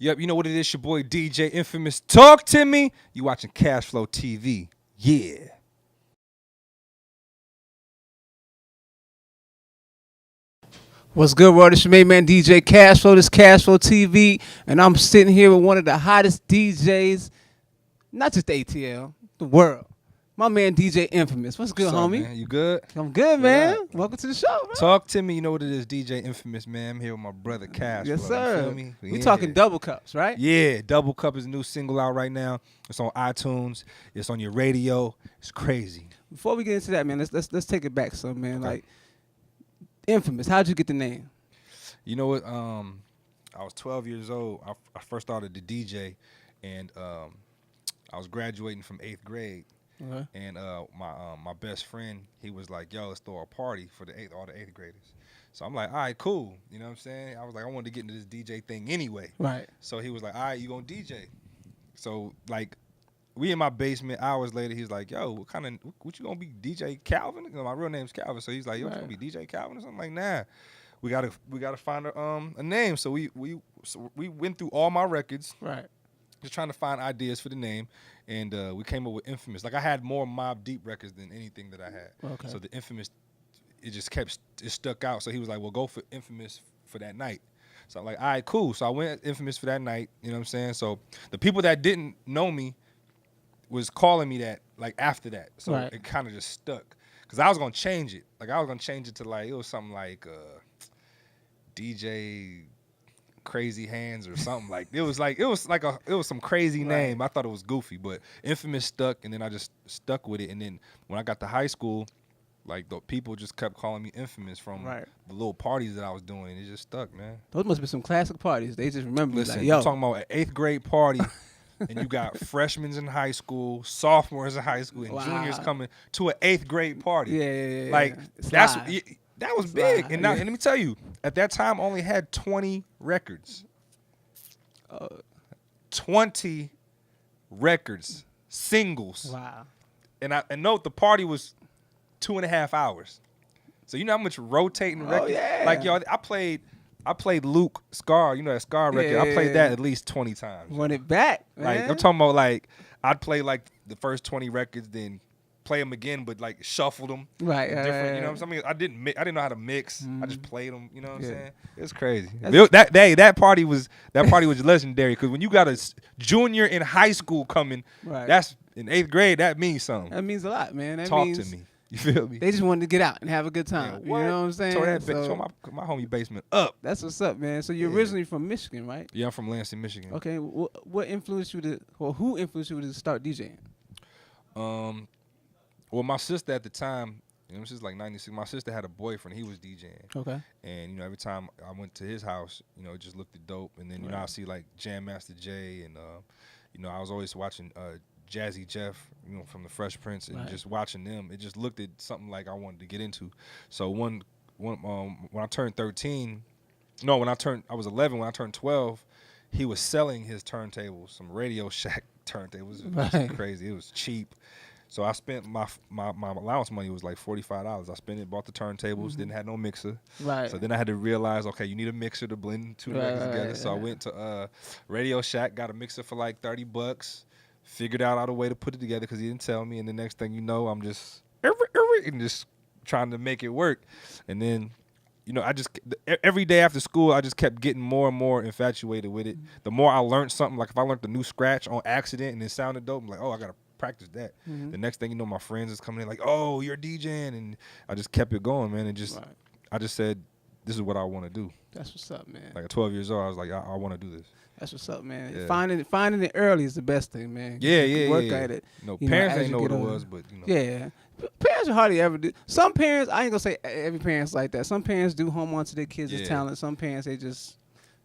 Yep, you know what it is, your boy DJ Infamous. Talk to me. You watching Cashflow TV. Yeah. What's good, world? It's your main man DJ Cashflow. This Cashflow TV, and I'm sitting here with one of the hottest DJs, not just the ATL, the world. My man DJ Infamous. What's good, What's up, homie? man? You good? I'm good, man. up? Welcome to the show, bro. Talk to me. You know what it is, DJ Infamous, man. I'm here with my brother Cashflow. Yes, You sir. feel me? We talking double cups, right? Yeah, Double Cup is a new single out right now. It's on iTunes. It's on your radio. It's crazy. Before we get into that, man, let's take it back some, man. Okay. Like Infamous, how'd you get the name? You know what? I was 12 years old. I first started to DJ, and I was graduating from 8th grade. Okay. And my best friend, he was like, yo, let's throw a party for all the 8th graders. So I'm like, all right, cool. You know what I'm saying? I was like, I wanted to get into this DJ thing anyway. Right. So he was like, all right, you gonna DJ. So like, we in my basement. Hours later, he's like, yo, what you gonna be, DJ Calvin? You know, my real name's Calvin. So he's like, yo, what you gonna be, DJ Calvin or something? Like, nah. We gotta find a name. So we went through all my records. Right. Just trying to find ideas for the name, and we came up with Infamous. Like, I had more Mobb Deep records than anything that I had. Okay. So the Infamous, it stuck out. So he was like, well, go for Infamous for that night. So I'm like, all right, cool. So I went Infamous for that night. You know what I'm saying? So the people that didn't know me was calling me that, like, after that. So Right. it kind of just stuck. Because I was going to change it. Like, I was going to change it to, like, it was something like DJ Crazy Hands or something. Like it was some crazy name. I thought it was goofy, but Infamous stuck, and then I just stuck with it. And then when I got to high school, like, the people just kept calling me Infamous from the little parties that I was doing. It just stuck, man. Those must be some classic parties. They just remember. Listen, like, yo, you're talking about an 8th grade party, and you got freshmen in high school, sophomores in high school, and juniors coming to an 8th grade party. Yeah. Like, that was big. And now, and let me tell you, at that time, I only had 20 records. 20 records, singles. Wow. And note, the party was 2.5 hours. So you know how much rotating records? Yeah. Like, yo, I played Luke Scar, you know that Scar record. I played that at least 20 times. Run it back, Like, man. I'm talking about, like, I'd play, like, the first 20 records, then play them again, but, like, shuffle them. Right. Different, you know what I'm saying? I didn't know how to mix. I just played them, you know what I'm Yeah. saying? It was crazy. That party was legendary, because when you got a junior in high school coming, that's in 8th grade, that means something. That means a lot, man. That Talk means to me. You feel me? They just wanted to get out and have a good time. Yeah, you know what I'm saying? Tore my homie basement up. That's what's up, man. So you're originally from Michigan, right? Yeah, I'm from Lansing, Michigan. Okay. What influenced you who influenced you to start DJing? Well, my sister at the time, you know, this is like 96. My sister had a boyfriend. He was DJing. Okay. And, you know, every time I went to his house, you know, it just looked dope. And then, you know, I see, like, Jam Master Jay. And, you know, I was always watching Jazzy Jeff, you know, from the Fresh Prince. And just watching them, it just looked at something like I wanted to get into. So when I turned 13, no, I was 11. When I turned 12, he was selling his turntables, some Radio Shack turntables. It was crazy. It was cheap. So I spent my allowance money was like $45. I spent it, bought the turntables, didn't have no mixer. Right. So then I had to realize, okay, you need a mixer to blend two records together. So I went to Radio Shack, got a mixer for like $30, figured out a way to put it together because he didn't tell me. And the next thing you know, I'm just trying to make it work. And then, you know, every day after school, I just kept getting more and more infatuated with it. The more I learned something, like if I learned the new scratch on accident and it sounded dope, I'm like, oh, I got to practice that. The next thing you know, my friends is coming in like, oh, you're DJing, and I just kept it going, man. And I just said, this is what I want to do. That's what's up, man. Like at 12 years old, I was like, I want to do this. That's what's up, man. Yeah. Finding it early is the best thing, man. Work at it. You know, parents ain't know what it was, but you know. Yeah. Parents are hardly ever do. Some parents, I ain't gonna say every parent's like that. Some parents do home on to their kids' talent. Some parents, they just.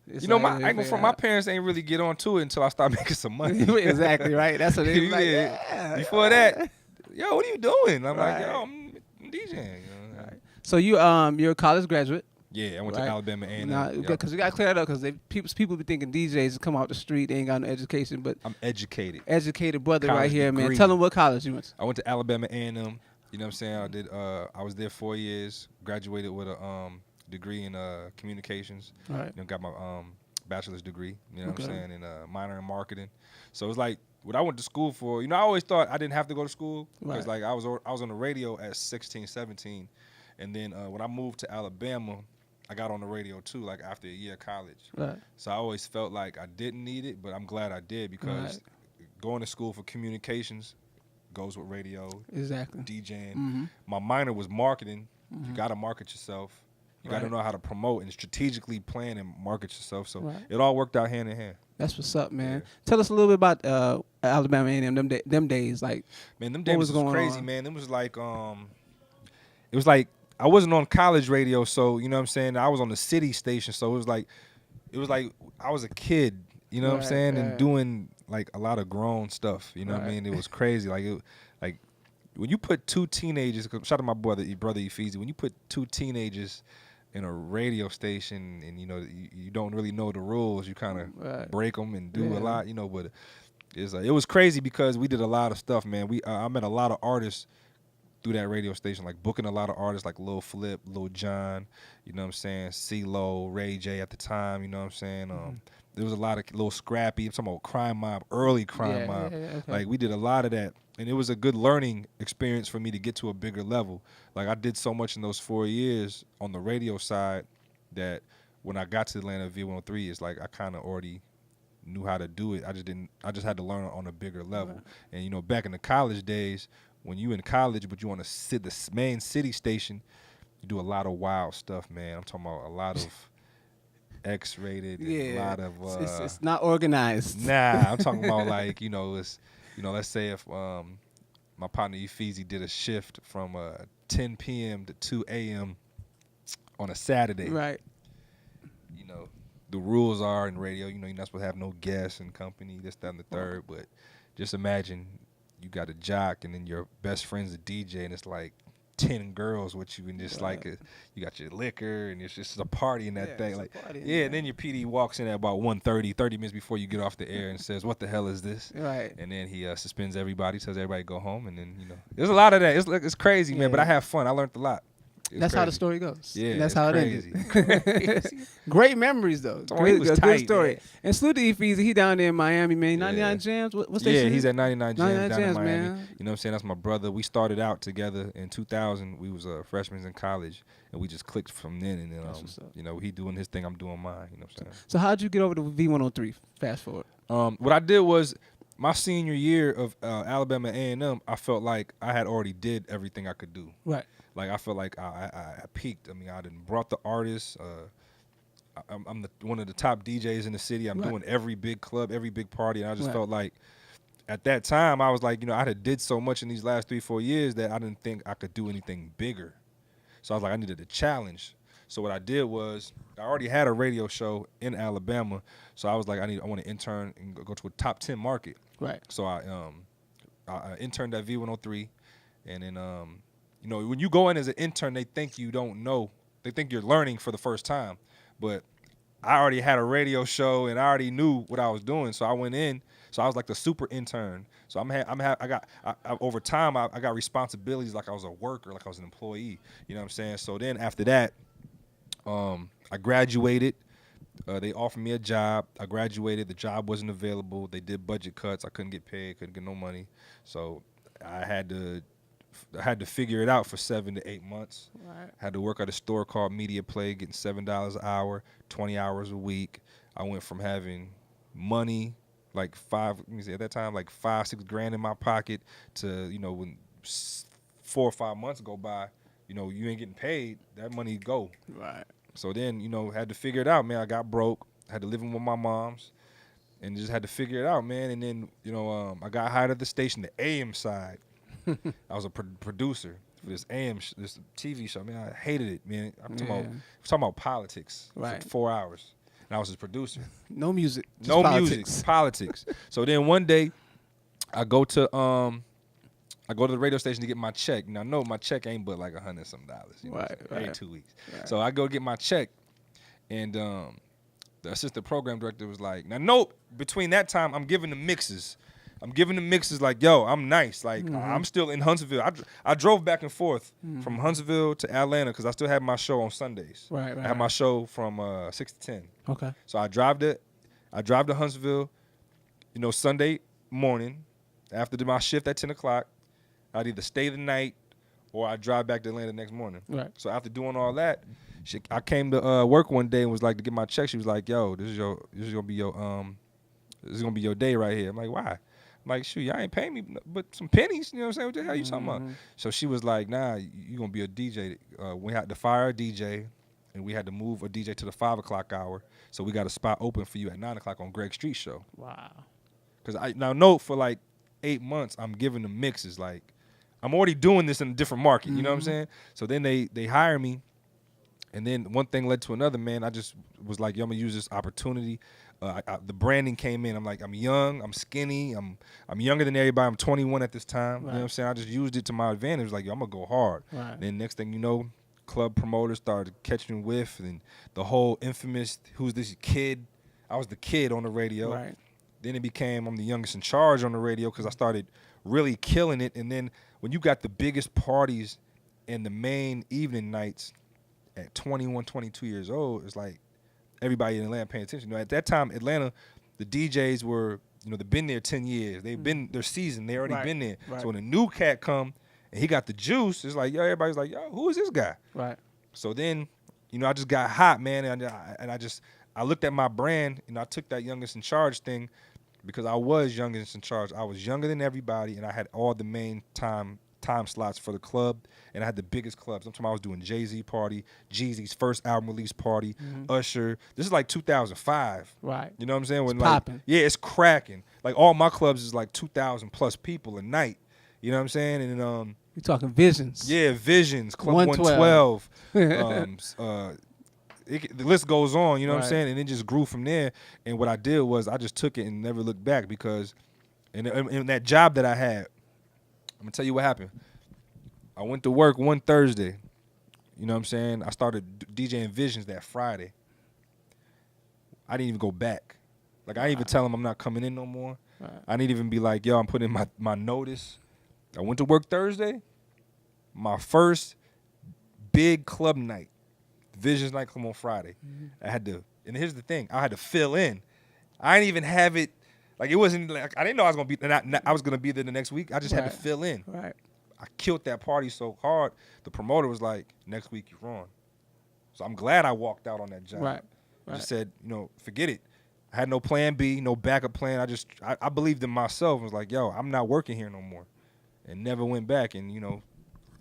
You know, my parents ain't really get on to it until I start making some money. Exactly, right? That's what they like. Yeah. Before that, yo, what are you doing? I'm like, yo, I'm DJing. You know? Right. So you're a college graduate. Yeah, I went to Alabama A&M. Because we got to clear that up because people be thinking DJs come off the street, they ain't got no education. But I'm educated. Educated brother college right here, degree. man. Tell them what college you went to. I went to Alabama A&M. You know what I'm saying? I was there 4 years, graduated with a degree in communications. Right. You know, got my bachelor's degree. You know what I'm saying, and minor in marketing. So it's like what I went to school for. You know, I always thought I didn't have to go to school because like I was on the radio at 16, 17, and then when I moved to Alabama, I got on the radio too, like after a year of college. Right. So I always felt like I didn't need it, but I'm glad I did because going to school for communications goes with radio, exactly, DJing. My minor was marketing. You got to market yourself. You got to know how to promote and strategically plan and market yourself. So it all worked out hand in hand. That's what's up, man. Yeah. Tell us a little bit about Alabama A&M, them days. Like, man, them days was crazy, man. It was like I wasn't on college radio, so you know what I'm saying. I was on the city station, so it was like I was a kid, you know what I'm saying, and doing like a lot of grown stuff. You know what I mean? It was crazy. Like when you put two teenagers, shout out to my brother Ephesi, when you put two teenagers in a radio station and you know you don't really know the rules, you kind of break them and do a lot, you know. But it was crazy because we did a lot of stuff, man. I met a lot of artists through that radio station, like booking a lot of artists like Lil Flip, Lil Jon, you know what I'm saying, CeeLo, Ray J at the time, you know what I'm saying. There was a lot of Lil Scrappy. I'm talking about Crime Mob, early Crime Mob. Like we did a lot of that, and it was a good learning experience for me to get to a bigger level. Like I did so much in those 4 years on the radio side that when I got to Atlanta V103, it's like I kind of already knew how to do it. I just had to learn on a bigger level. And you know, back in the college days, when you in college but you want to sit the main city station, you do a lot of wild stuff, man. I'm talking about a lot of X-rated, a lot of it's not organized. Nah, I'm talking about like, you know, let's say if my partner Ephesi did a shift from 10 p.m. to 2 a.m. on a Saturday. Right. You know, the rules are in radio, you know, you're not supposed to have no guests and company, this, that, and the third, but just imagine you got a jock and then your best friend's a DJ and it's like 10 girls with you and just like you got your liquor and it's just a party in that thing. Like and then your PD walks in at about 1:30, 30 minutes before you get off the air and says, "What the hell is this?" Right. And then he suspends everybody, tells everybody to go home, and then you know there's a lot of that. It's crazy, man. But I have fun. I learned a lot. That's crazy. How the story goes. Yeah, and that's how crazy. It ended. Great memories though. Good story. Man. And salute to Ephesi. He down there in Miami, man. 99 Jams. What's that? Yeah, he's at 99 Jams down in Miami. Man. You know what I'm saying? That's my brother. We started out together in 2000. We was freshmen in college, and we just clicked from then. And then, you know, he doing his thing, I'm doing mine. You know what I'm saying? So how'd you get over to V103? Fast forward. What I did was my senior year of Alabama A&M, I felt like I had already did everything I could do. Right. Like I felt like I peaked. I mean, I done brought the artists. I'm one of the top DJs in the city. I'm doing every big club, every big party, and I just felt like at that time I was like, you know, I had did so much in these last 3-4 years that I didn't think I could do anything bigger. So I was like, I needed a challenge. So what I did was I already had a radio show in Alabama, so I was like, I want to intern and go to a top 10 market. Right. So I interned at V103, and then you know, when you go in as an intern, they think you don't know. They think you're learning for the first time. But I already had a radio show and I already knew what I was doing. So I went in. So I was like the super intern. So over time I got responsibilities like I was a worker, like I was an employee. You know what I'm saying? So then after that, I graduated. They offered me a job. I graduated. The job wasn't available. They did budget cuts. I couldn't get paid. Couldn't get no money. So I had to figure it out for 7 to 8 months. Right. Had to work at a store called Media Play, getting $7 an hour, 20 hours a week. I went from having money, like at that time, like $5-6 grand in my pocket, to, you know, when 4 or 5 months go by, you know, you ain't getting paid, that money go. Right. So then, you know, had to figure it out, man. I got broke, had to live in with my moms, and just had to figure it out, man. And then, you know, I got hired at the station, the AM side. I was a producer for this this TV show. Man, I hated it, man. I'm talking about politics for 4 hours, and I was his producer. No music. Just no politics. music. Politics. So then one day, I go to the radio station to get my check. Now, no, my check ain't but like $100-some. You know, every 2 weeks. Right. So I go get my check, and the assistant program director was like, "Now, nope. Between that time, I'm giving the mixes." I'm giving the mixes like, yo, I'm nice. Like, I'm still in Huntsville. I drove back and forth from Huntsville to Atlanta because I still had my show on Sundays. Right. I had my show from 6 to 10. Okay. So I drive to Huntsville, Sunday morning after my shift at 10 o'clock. I'd either stay the night or I'd drive back to Atlanta the next morning. Right. So after doing all that, I came to work one day and was like to get my check. She was like, "Yo, this is gonna be your day right here." I'm like, "Why?" I'm like, "Shoot, y'all ain't paying me but some pennies." You know what I'm saying? What the hell you talking about? So she was like, "Nah, you gonna be a DJ." We had to fire a DJ, and we had to move a DJ to the 5 o'clock hour. So we got a spot open for you at 9 o'clock on Greg Street show. Wow. Because I now know for like 8 months I'm giving them mixes. Like I'm already doing this in a different market. You know what I'm saying? So then they hire me. And then one thing led to another, man. I just was like, yo, I'm going to use this opportunity. The branding came in. I'm like, I'm young, I'm skinny, I'm younger than everybody. I'm 21 at this time. Right. You know what I'm saying? I just used it to my advantage. Like, yo, I'm going to go hard. Right. Then next thing you know, club promoters started catching whiff. And the whole infamous, who's this kid? I was the kid on the radio. Right. Then it became, I'm the youngest in charge on the radio because I started really killing it. And then when you got the biggest parties and the main evening nights, at 21, 22 years old, it's like everybody in Atlanta paying attention. At that time, Atlanta, the DJs were, they've been there 10 years. They've been, they're seasoned. They already been there. Right. So when a new cat come and he got the juice, it's like, yo, everybody's like, yo, who is this guy? Right. So then, I just got hot, man, and I looked at my brand, I took that youngest in charge thing because I was youngest in charge. I was younger than everybody, and I had all the main time slots for the club, and I had the biggest clubs. Sometimes I was doing Jay-Z party, Jeezy's first album release party, Usher. This is like 2005. Right. You know what I'm saying? When it's popping. Yeah, it's cracking. Like all my clubs is like 2,000 plus people a night. You know what I'm saying? And you're talking Visions. Yeah, Visions, Club 112. The list goes on, you know what I'm saying? And it just grew from there. And what I did was I just took it and never looked back because in that job that I had, I'm going to tell you what happened. I went to work one Thursday. You know what I'm saying? I started DJing Visions that Friday. I didn't even go back. Like, I didn't even tell them I'm not coming in no more. Right. I didn't even be like, yo, I'm putting in my notice. I went to work Thursday. My first big club night. Visions nightclub on Friday. I had to, and here's the thing. I had to fill in. I didn't even have it. Like, it wasn't like I didn't know I was gonna be. I was gonna be there the next week. I just had to fill in. Right. I killed that party so hard. The promoter was like, "Next week you're on." So I'm glad I walked out on that job. Right. I just said, forget it. I had no plan B, no backup plan. I believed in myself. I was like, "Yo, I'm not working here no more," and never went back. And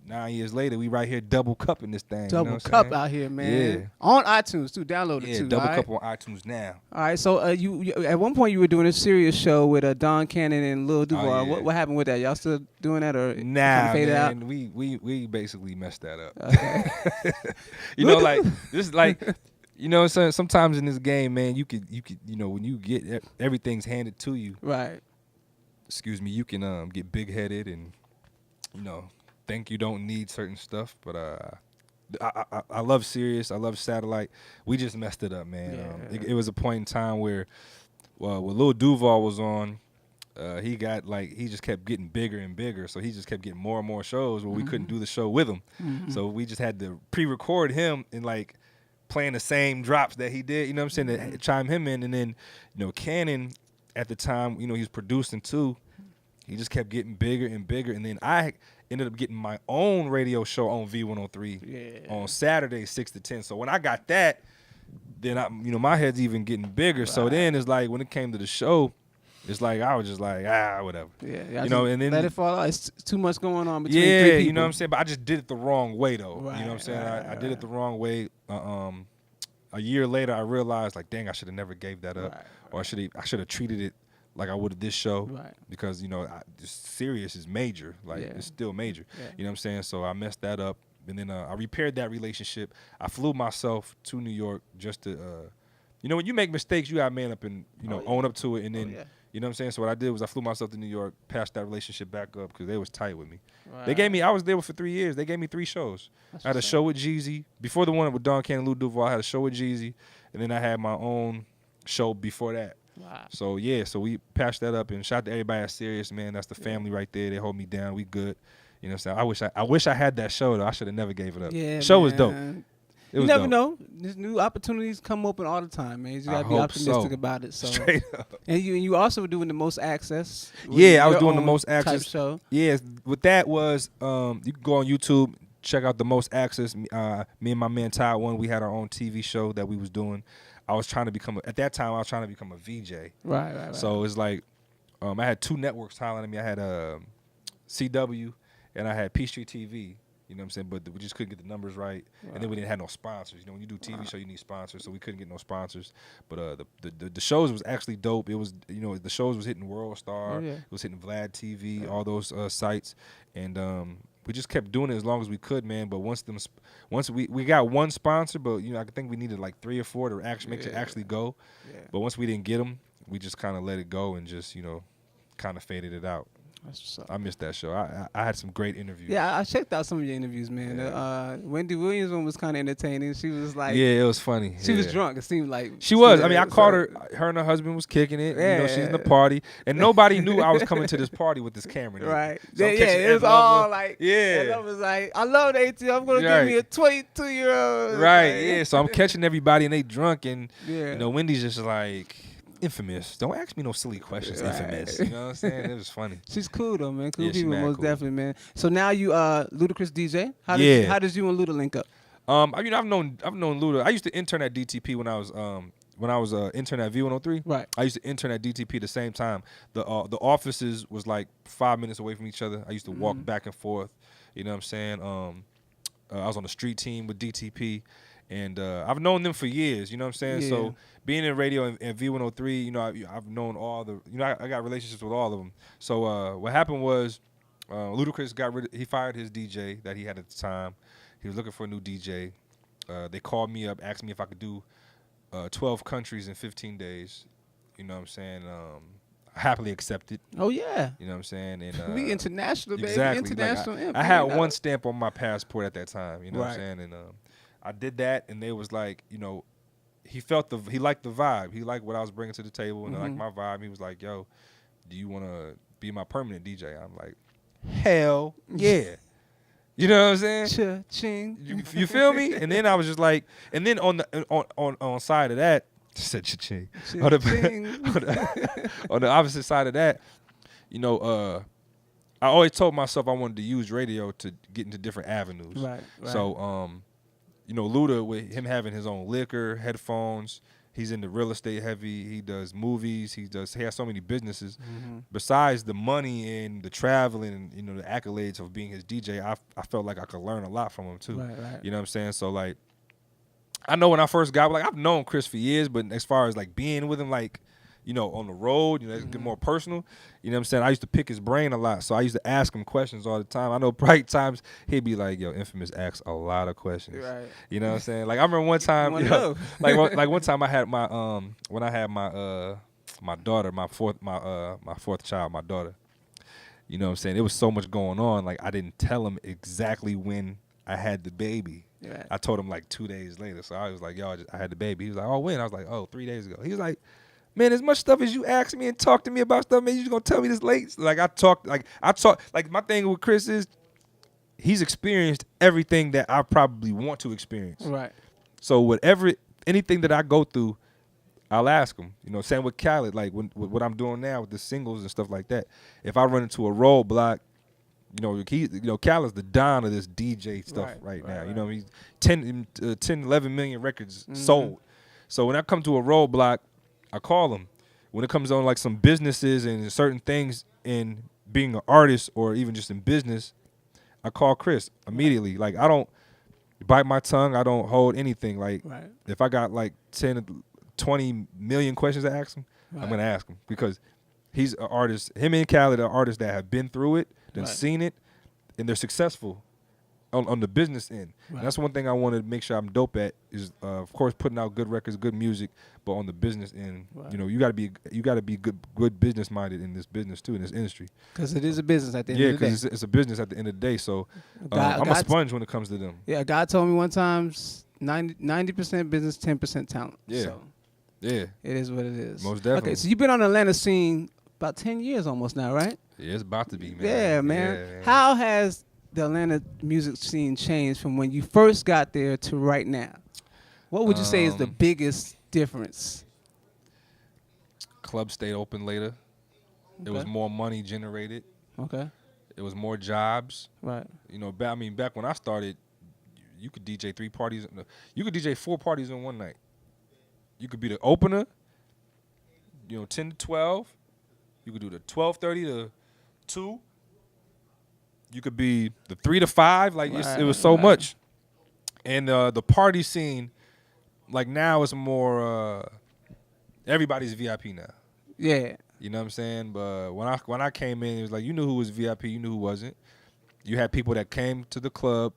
9 years later, we right here double cupping this thing. Double cup out here, man. Yeah. On iTunes too. Download it too. Yeah, double cup on iTunes now. All right. So you at one point you were doing a serious show with Don Cannon and Lil Duval. Oh, yeah. What happened with that? Y'all still doing that or nah, fade man? Out? We basically messed that up. Okay. Like this is like. Sometimes in this game, man, you could, when you get everything's handed to you. Right. Excuse me, you can get big headed and, think you don't need certain stuff, but I love Sirius. I love Satellite. We just messed it up, man. Yeah. It was a point in time where, when Lil Duval was on, he just kept getting bigger and bigger, so he just kept getting more and more shows where we couldn't do the show with him. So we just had to pre-record him and playing the same drops that he did. You know what I'm saying? To chime him in, and then Cannon at the time, he was producing too. He just kept getting bigger and bigger, and then I ended up getting my own radio show on V103 on Saturday 6 to 10. So when I got that, then my head's even getting bigger. Right. So then it's like when it came to the show, it's like I was just like whatever. Yeah, and then let it fall out. It's too much going on between three people. You know what I'm saying? But I just did it the wrong way though. Right, you know what I'm saying? I did it the wrong way. A year later, I realized dang, I should have never gave that up, or I should have treated it like I would have this show, because this Sirius is major, it's still major. Yeah. You know what I'm saying? So I messed that up, and then I repaired that relationship. I flew myself to New York just to, when you make mistakes, you gotta man up and own up to it, and then you know what I'm saying. So what I did was I flew myself to New York, passed that relationship back up because they was tight with me. Right. I was there for 3 years. They gave me 3 shows. I had a show with Jeezy before the one with Don Cannon, Luda Duval. I had a show with Jeezy, and then I had my own show before that. Wow. So yeah, so we patched that up, and shout out to everybody at Sirius, man. That's the family right there. They hold me down. We good. You know what I'm saying? I wish I had that show though. I should have never gave it up. Yeah, The show man. was dope. It You was never dope. know. There's new opportunities come open all the time, man. You I gotta be hope optimistic so. about it. So Straight up. and you also were doing the most access. Yeah, I was your doing the own most type access. show. Yeah, with that was you can go on YouTube, check out the most access. Me and my man Ty One, we had our own TV show that we was doing. I was trying to become at that time I was trying to become a VJ. Right. So it's like I had two networks highlighting me. I had CW and I had Peachtree TV. You know what I'm saying? But we just couldn't get the numbers right. And then we didn't have no sponsors. You know, when you do TV show, you need sponsors. So we couldn't get no sponsors. But the shows was actually dope. It was, you know, the shows was hitting World Star. It was hitting Vlad TV, all those sites. And we just kept doing it as long as we could, man. But once we got one sponsor, but, you know, I think we needed like 3 or 4 to actually make it actually go. Yeah. But once we didn't get them, we just kind of let it go and just, you know, kind of faded it out. I missed that show. I had some great interviews. Yeah, I checked out some of your interviews, man. Yeah. Wendy Williams one was kind of entertaining. She was like, yeah, it was funny. She was drunk. It seemed like she was. I mean, I caught her. Her and her husband was kicking it. Yeah. You know, she's in the party, and nobody knew I was coming to this party with this camera. Right. So it was all like, and I was like, I love the ATL. I'm gonna give me a 22-year-old. Right. Like, yeah. So I'm catching everybody, and they drunk, and you know, Wendy's just like. Infamous. Don't ask me no silly questions. Right. Infamous. You know what I'm saying? It was funny. She's cool though, man. Cool yeah, people, most cool. definitely, man. So now you Ludacris DJ. How does you and Luda link up? You know, I've known Luda. I used to intern at DTP when I was intern at V103. Right. I used to intern at DTP the same time. The offices was like 5 minutes away from each other. I used to walk back and forth. You know what I'm saying? I was on the street team with DTP. And I've known them for years, you know what I'm saying? Yeah. So being in radio and V103, you know, I've known all the, you know, I got relationships with all of them. So what happened was Ludacris he fired his DJ that he had at the time. He was looking for a new DJ. They called me up, asked me if I could do 12 countries in 15 days. You know what I'm saying? I happily accepted. Oh, yeah. You know what I'm saying? And we international, baby. Exactly. International. Like I had one stamp on my passport at that time, you know what I'm saying? And I did that, and they was like, you know, he liked the vibe. He liked what I was bringing to the table, and I liked my vibe. He was like, yo, do you want to be my permanent DJ? I'm like, hell yeah. You know what I'm saying? Cha-ching. You feel me? And then I was just like, and then on side of that, said cha-ching. On the opposite side of that, you know, I always told myself I wanted to use radio to get into different avenues. Right. So, you know, Luda, with him having his own liquor, headphones, he's into real estate heavy. He does movies. He has so many businesses. Besides the money and the traveling and, you know, the accolades of being his DJ, I felt like I could learn a lot from him too. Right. You know what I'm saying? So like, I know when I first got, like, I've known Chris for years, but as far as like being with him, like, you know, on the road, you know, it's get more personal. You know what I'm saying? I used to pick his brain a lot, so I used to ask him questions all the time. I know probably times he'd be like, yo, Infamous asks a lot of questions. Right. You know what I'm saying? Like, I remember one time, you know, like one time I had my, when I had my, my daughter, my fourth child, my daughter, you know what I'm saying? There was so much going on. Like, I didn't tell him exactly when I had the baby. Right. I told him like 2 days later. So I was like, yo, I had the baby. He was like, oh, when? I was like, oh, 3 days ago. He was like, man, as much stuff as you ask me and talk to me about stuff, man, you just gonna tell me this late? Like I talk, like my thing with Chris is he's experienced everything that I probably want to experience. Right. So anything that I go through, I'll ask him. You know, same with Khaled, like what I'm doing now with the singles and stuff like that. If I run into a roadblock, you know, Khaled's the don of this DJ stuff right now. Right. You know, he's 10, 11 million records sold. So when I come to a roadblock, I call him. When it comes on like some businesses and certain things in being an artist or even just in business, I call Chris immediately. Like, I don't bite my tongue. I don't hold anything. Like, if I got like 10, 20 million questions to ask him, I'm going to ask him because he's an artist. Him and Khaled are artists that have been through it, seen it, and they're successful on the business end. And that's one thing I want to make sure I'm dope at is, of course, putting out good records, good music, but on the business end, you know, you got to be good business minded in this business too, in this industry. Because it is a business at the end of the day. Yeah, because it's a business at the end of the day. So I'm a sponge when it comes to them. Yeah, God told me one time 90% business, 10% talent. Yeah. So Yeah. It is what it is. Most definitely. Okay, so you've been on the Atlanta scene about 10 years almost now, right? Yeah, it's about to be, man. Yeah, man. Yeah, man. How has the Atlanta music scene changed from when you first got there to right now? What would you say is the biggest difference? Clubs stayed open later. There was more money generated. Okay. It was more jobs. Right. You know, back when I started, you could DJ 3 parties. You could DJ 4 parties in one night. You could be the opener, 10 to 12. You could do the 12:30 to 2. You could be the 3 to 5. Like, it was so much. And the party scene, like, now it's more everybody's VIP now. Yeah. You know what I'm saying? But when I came in, it was like, you knew who was VIP, you knew who wasn't. You had people that came to the club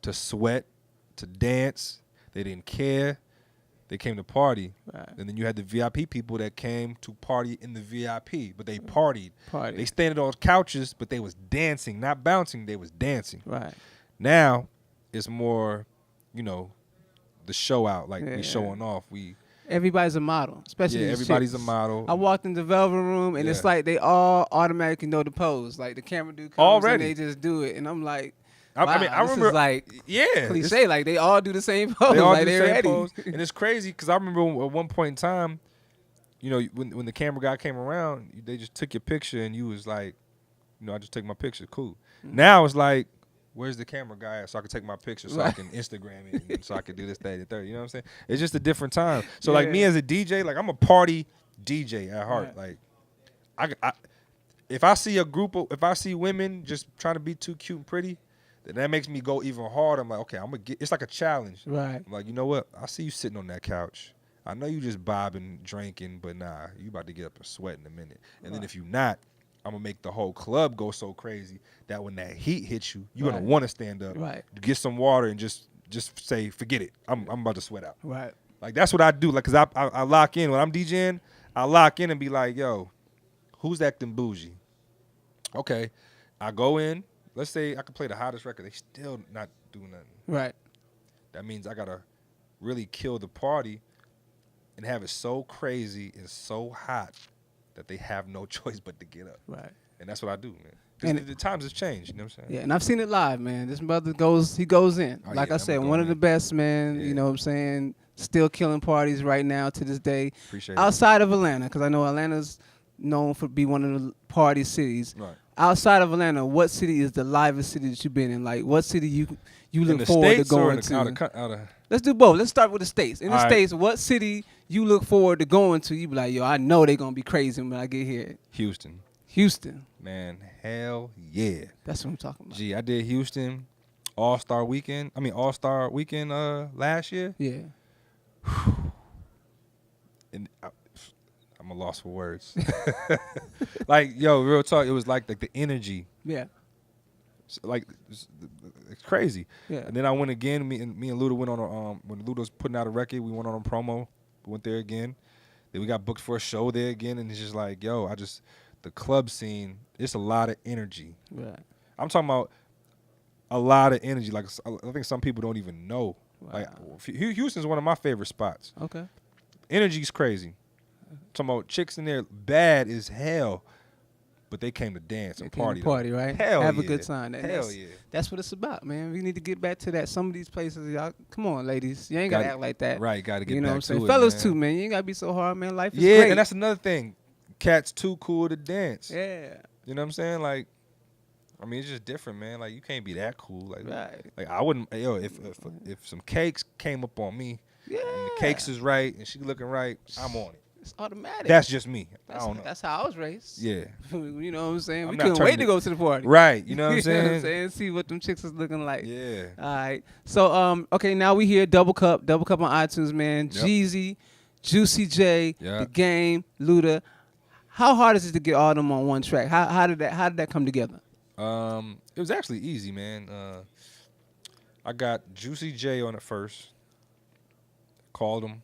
to sweat, to dance. They didn't care. They came to party. Right. And then you had the VIP people that came to party in the VIP, but they partied. Party. They stayed on couches, but they was dancing, not bouncing. They was dancing. Right. Now it's more, the show out. Like, we showing off. Everybody's a model, especially everybody's chicks. a model. I walked in the velvet room, and it's like they all automatically know the pose. Like, the camera dude comes Already. and they just do it, and I'm like, wow, I remember, is like cliche. Like, they all do the same pose. They all like, do the they're same ready. pose. And it's crazy because I remember at one point in time, when the camera guy came around, they just took your picture and you was like, I just took my picture. Cool. Mm-hmm. Now it's like, where's the camera guy at so I can take my picture so I can Instagram it and so I can do this, that, and the third. You know what I'm saying? It's just a different time. So, like, me as a DJ, like, I'm a party DJ at heart. Like, I if I see if I see women just trying to be too cute and pretty, then that makes me go even harder. I'm like, okay, I'm going to it's like a challenge. Right. I'm like, you know what? I see you sitting on that couch. I know you just bobbing, drinking, but nah, you about to get up and sweat in a minute. And then if you not, I'm going to make the whole club go so crazy that when that heat hits you, you're going to want to stand up, get some water, and just say, forget it. I'm about to sweat out. Right. Like, that's what I do. Like, because I lock in. When I'm DJing, I lock in and be like, yo, who's acting bougie? Okay. I go in. Let's say I can play the hottest record. They still not doing nothing. Right. That means I got to really kill the party and have it so crazy and so hot that they have no choice but to get up. Right. And that's what I do, man. And the times have changed, you know what I'm saying? Yeah, and I've seen it live, man. This brother goes in. Like I said, one of the best, man. Yeah. You know what I'm saying? Still killing parties right now to this day. Appreciate Outside of Atlanta, because I know Atlanta's known for be one of the party cities. Right. Outside of Atlanta, what city is the livest city that you've been in? Like, what city you look in forward to States or going to? Let's do both. Let's start with the States. In the States, what city you look forward to going to? You be like, yo, I know they're going to be crazy when I get here. Houston. Man, hell yeah. That's what I'm talking about. Gee, I did Houston All-Star Weekend last year. Yeah. And I'm a loss for words. Like, yo, real talk, it was like the energy. Yeah. Like, it's crazy. Yeah. And then I went again. Me and Luda went on when Luda was putting out a record, we went on a promo. We went there again. Then we got booked for a show there again, and it's just like, yo, the club scene, it's a lot of energy. Right. I'm talking about a lot of energy. Like, I think some people don't even know. Wow. Like, Houston's one of my favorite spots. Okay. Energy's crazy. I'm talking about chicks in there bad as hell, but they came to dance and party. Right? Hell Have yeah. a good time. Hell yeah. That's what it's about, man. We need to get back to that. Some of these places, y'all, come on, ladies. You ain't got to act like that. Right, got to get back to it. You know what I'm saying? It, fellas, man. too, man. You ain't got to be so hard, man. Life is great. great. And that's another thing. Cats too cool to dance. Yeah. You know what I'm saying? Like, I mean, it's just different, man. Like, you can't be that cool. Like, right. Like, I wouldn't, yo, if some cakes came up on me, and the cakes is right, and she looking right, I'm on it. It's automatic. That's just me. I don't know. That's how I was raised. Yeah. You know what I'm saying? We couldn't wait to go to the party. Right. You know what I'm saying? You know what I'm saying? See what them chicks is looking like. Yeah. All right. So, okay, now we hear Double Cup on iTunes, man. Yep. Jeezy, Juicy J, The Game, Luda. How hard is it to get all them on one track? How did that come together? It was actually easy, man. I got Juicy J on it first. Called him.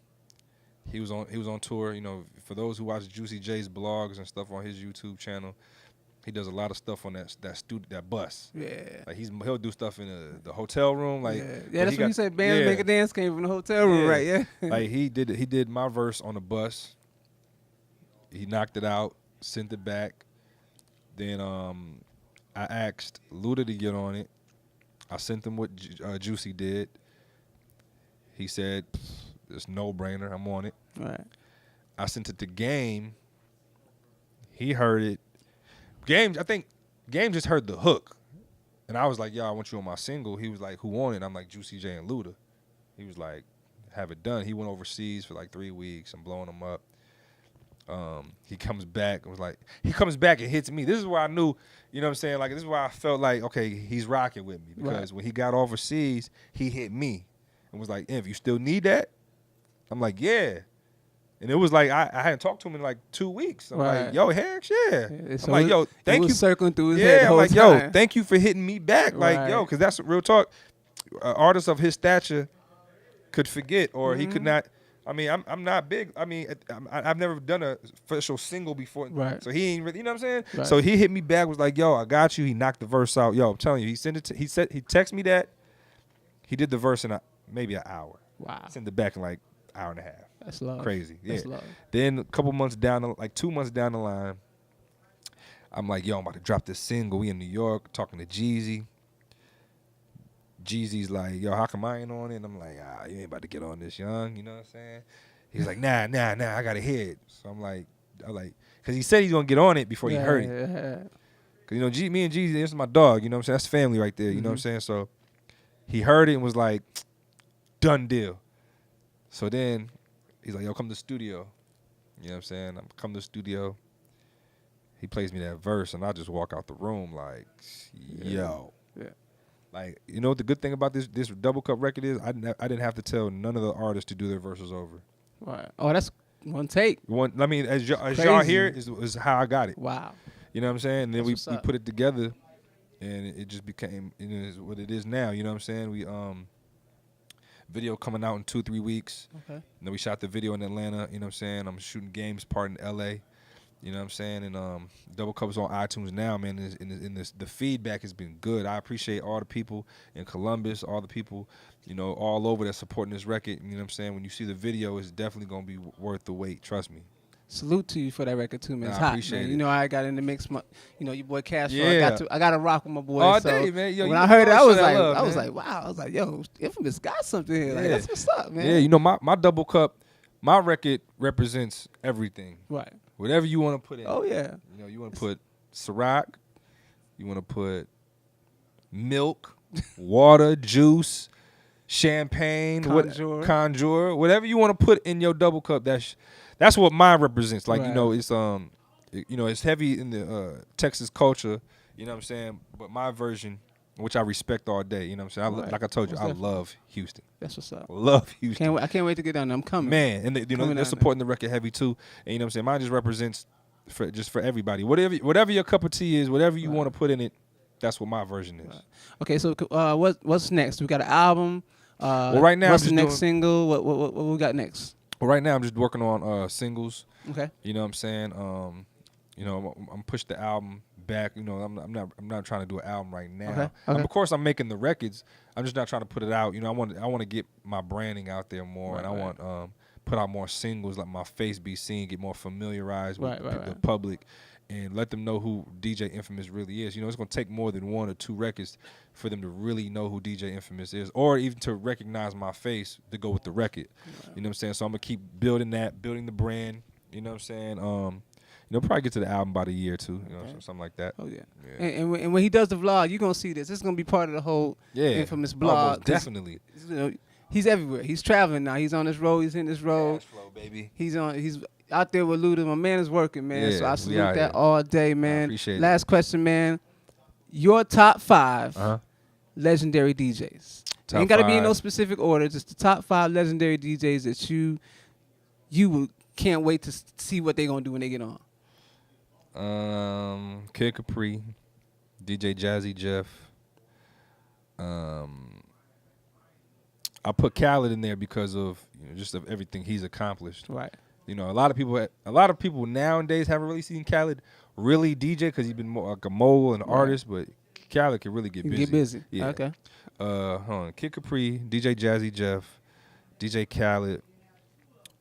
He was on tour. You know, for those who watch Juicy J's blogs and stuff on his YouTube channel, He does a lot of stuff on that bus. Yeah. Like he'll do stuff in the hotel room. Like yeah, that's what he said. Bands Make a Dance came from the hotel room, right? Yeah. Like he did my verse on the bus. He knocked it out, sent it back. Then I asked Luda to get on it. I sent him what Juicy did. He said, "It's no brainer. I'm on it." Right. I sent it to Game. He heard it. I think Game just heard the hook. And I was like, "Yo, I want you on my single." He was like, "Who on it?" I'm like, "Juicy J and Luda." He was like, "Have it done." He went overseas for like 3 weeks. I'm blowing him up. He comes back and hits me. This is where I knew, you know what I'm saying? Like, this is where I felt like, okay, he's rocking with me. Because when he got overseas, he hit me and was like, "If you still need that?" I'm like, "Yeah." And it was like, I hadn't talked to him in like 2 weeks. I'm like, "Yo, heck, yeah." So I'm like, "Yo, thank you." Circling through his head the I'm whole like, time. "Yo, thank you for hitting me back." Like, yo, because that's real talk. Artists of his stature could forget, or he could not. I mean, I'm not big. I mean, I've never done a official single before. Right. So he ain't really, you know what I'm saying? Right. So he hit me back, was like, "Yo, I got you." He knocked the verse out. Yo, I'm telling you, he texted me that. He did the verse in maybe an hour. Wow. Sent it back in like an hour and a half. That's love. Crazy. Yeah. That's love. Then a couple months down, like 2 months down the line, I'm like, "Yo, I'm about to drop this single. We in New York talking to Jeezy." Jeezy's like, "Yo, how come I ain't on it?" And I'm like, "You ain't about to get on this, young." You know what I'm saying? He's like, nah, I got to hear it. So I'm like, because he said he's going to get on it before he heard it. Yeah. Because, you know, me and Jeezy, this is my dog, you know what I'm saying? That's family right there, you know what I'm saying? So he heard it and was like, done deal. So then he's like, "Yo, come to the studio." You know what I'm saying? I'm come to the studio. He plays me that verse, and I just walk out the room like, yo. Yeah. Like, you know what the good thing about this Double Cup record is? I didn't have to tell none of the artists to do their verses over. Right. Oh, that's one take. I mean, as y'all hear it, is how I got it. Wow. You know what I'm saying? And then we put it together, and it just became what it is now. You know what I'm saying? We video coming out in 2-3 weeks. Okay. And then we shot the video in Atlanta. You know what I'm saying? I'm shooting Games part in L.A. You know what I'm saying? And Double Cup is on iTunes now, man. The feedback has been good. I appreciate all the people in Columbus, all the people, you know, all over that's supporting this record. You know what I'm saying? When you see the video, it's definitely going to be worth the wait. Trust me. Salute to you for that record too, man. It's hot, appreciate man. it. You know, I got in the mix. You know, your boy Cashflow. Yeah. I got to rock with my boy. All so day, man. Yo, when I heard it, I was like, wow. I was like, yo, Infamous got something here. Like, Yeah. that's what's up, man. Yeah, you know, my Double Cup, my record represents everything. Right. Whatever you want to put in. Oh yeah. You know, you want to put Ciroc, you want to put milk, water, juice, champagne, conjure, whatever you want to put in your Double Cup. That's what mine represents. Like, you know, it's it's heavy in the Texas culture. You know what I'm saying? But my version, which I respect all day. You know what I'm saying? Like I told you, I love Houston. That's what's up. Love Houston. I can't wait to get down there. I'm coming. Man, and they're supporting the record heavy too. And you know what I'm saying? Mine just represents for everybody. Whatever your cup of tea is, whatever you want to put in it, that's what my version is. Right. Okay, so what's next? We got an album. Well, right now, what's the next single? What we got next? Well, right now I'm just working on singles. Okay. You know what I'm saying? You know, I'm push the album back. You know, I'm not trying to do an album right now. Okay. Of course, I'm making the records. I'm just not trying to put it out. You know, I want to get my branding out there more, and I want put out more singles, like my face be seen, get more familiarized with the public, and let them know who DJ Infamous really is. You know, it's gonna take more than 1 or 2 records for them to really know who DJ Infamous is, or even to recognize my face to go with the record. Right. You know what I'm saying? So I'm gonna keep building the brand. You know what I'm saying? You know, probably get to the album about a year or two, you know, something like that. Oh, yeah. And when he does the vlog, you're going to see this. It's going to be part of the whole Infamous blog. Definitely. You know, he's everywhere. He's traveling now. He's on this road. He's in this road. Cashflow, baby. He's out there with Luda. My man is working, man. Yeah, so I salute that all day, man. I appreciate it. Last question, man. Your top 5 legendary DJs. Ain't got to be in no specific order. Just the top 5 legendary DJs that you can't wait to see what they're going to do when they get on. Kid Capri, DJ Jazzy Jeff. I put Khaled in there because of just of everything he's accomplished. Right. You know, a lot of people nowadays haven't really seen Khaled really DJ because he's been more like a mogul and artist, but Khaled can really get busy. Get busy. Yeah. Okay. Hold on. Kid Capri, DJ Jazzy Jeff, DJ Khaled,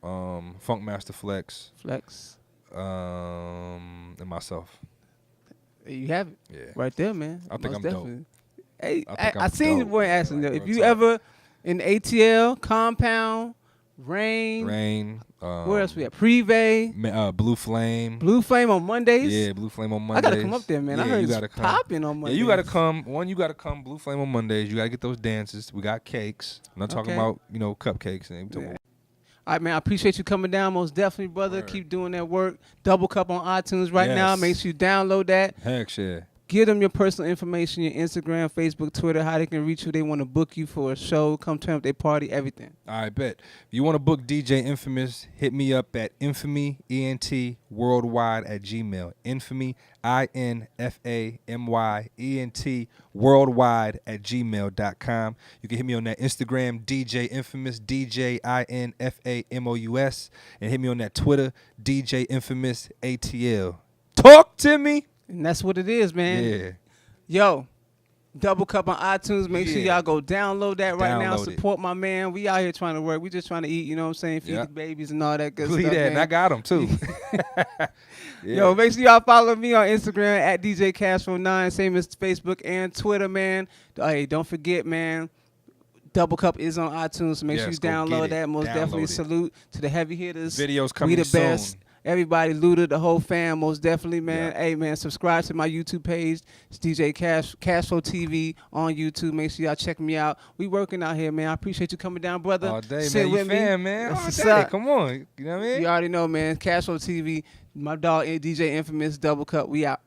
Funk Master Flex, and myself. You have it. Yeah. Right there, man. I think Most I'm definitely. dope. Hey, I I seen your dope, boy man. asking Like, though. If real you talk. ever in ATL, Compound, Rain. Where else we at? Privé. Blue Flame. Blue Flame on Mondays. Yeah, Blue Flame on Mondays. I gotta come up there, man. Yeah, I heard you it's gotta come. popping on Mondays. Yeah, you gotta come. You gotta come. Blue Flame on Mondays. You gotta get those dances. We got cakes. I'm not talking about cupcakes. And All right, man. I appreciate you coming down. Most definitely, brother. Word. Keep doing that work. Double Cup on iTunes right now. Make sure you download that. Heck yeah. Give them your personal information, your Instagram, Facebook, Twitter, how they can reach you. They want to book you for a show, come turn up their party, everything. I bet. If you want to book DJ Infamous, hit me up at infamy, ENT, worldwide at Gmail. Infamy, INFAMYENT, worldwide at gmail.com. You can hit me on that Instagram, DJ Infamous, DJINFAMOUS, and hit me on that Twitter, DJ Infamous ATL. Talk to me. And that's what it is, man. Yeah. Yo, Double Cup on iTunes. Make sure y'all go download that right now. Support my man. We out here trying to work. We just trying to eat, you know what I'm saying? Feed the babies and all that good stuff, that, man. and I got them, too. Yo, make sure y'all follow me on Instagram at DJ Cashflow9, same as Facebook and Twitter, man. Hey, don't forget, man. Double Cup is on iTunes, so make sure you download that. Most definitely salute to the heavy hitters. Videos coming We the soon. best. Everybody, Luda, the whole fam, most definitely, man. Hey, man, subscribe to my YouTube page. It's DJ Cashflow TV on YouTube. Make sure y'all check me out. We working out here, man. I appreciate you coming down, brother. All day, Sit man. with You fan, man. All day. Come on. You know what I mean? You already know, man. Cashflow TV, my dog, DJ Infamous, Double Cup. We out.